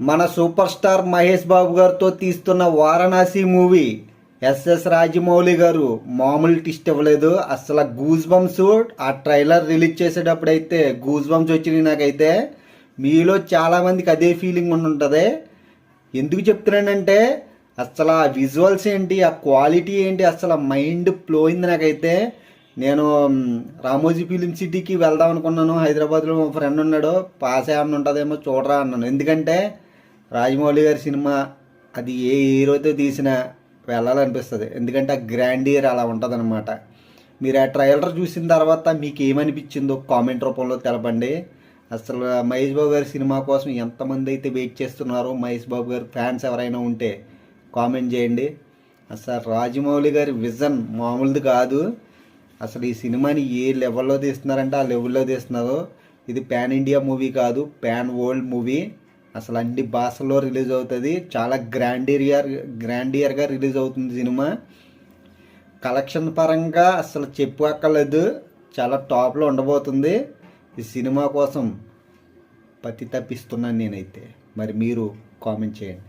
మన super star Mahesh Babu గారితో తీస్తున్న వారణాసి మూవీ ఎస్ఎస్ రాజమౌళి గారు మామూలు ట్విస్ట్ ఇవ్వలేదు. అసలు గూస్ బంప్స్ ఆ ట్రైలర్ రిలీజ్ చేసేటప్పుడు అయితే గూస్ బంప్స్ వచ్చినాయి. నాకైతే మీలో చాలామందికి అదే ఫీలింగ్ ఉంటుంది. ఎందుకు చెప్తున్నానంటే అసలు ఆ విజువల్స్ ఏంటి, ఆ క్వాలిటీ ఏంటి, అసలు మైండ్ బ్లోయింది నాకైతే. నేను రామోజీ ఫిలిం సిటీకి వెళ్దాం అనుకున్నాను. హైదరాబాద్లో మా ఫ్రెండ్ ఉన్నాడు, పాస్ ఏమన్నా ఉంటుందేమో చూడరా అన్నాను. ఎందుకంటే రాజమౌళి గారి సినిమా అది ఏ హీరోతో తీసినా వెళ్ళాలనిపిస్తుంది. ఎందుకంటే ఆ గ్రాండియర్ అలా ఉంటుంది అనమాట. మీరు ఆ ట్రైలర్ చూసిన తర్వాత మీకు ఏమనిపించిందో కామెంట్ రూపంలో తెలపండి. అసలు మహేష్ బాబు గారి సినిమా కోసం ఎంతమంది అయితే వెయిట్ చేస్తున్నారో, మహేష్ బాబు గారి ఫ్యాన్స్ ఎవరైనా ఉంటే కామెంట్ చేయండి. అసలు రాజమౌళి గారి విజన్ మామూలుది కాదు. అసలు ఈ సినిమాని ఏ లెవెల్లో తీస్తున్నారంటే ఆ లెవెల్లో తీస్తున్నారు. ఇది పాన్ ఇండియా మూవీ కాదు, పాన్ వరల్డ్ మూవీ. అసలు అన్ని భాషల్లో రిలీజ్ అవుతుంది. చాలా గ్రాండియర్గా రిలీజ్ అవుతుంది సినిమా. కలెక్షన్ పరంగా అసలు చెప్పుకోక్కర్లేదు, చాలా టాప్లో ఉండబోతుంది. ఈ సినిమా కోసం పతి తప్పిస్తున్నాను నేనైతే. మరి మీరు కామెంట్ చేయండి.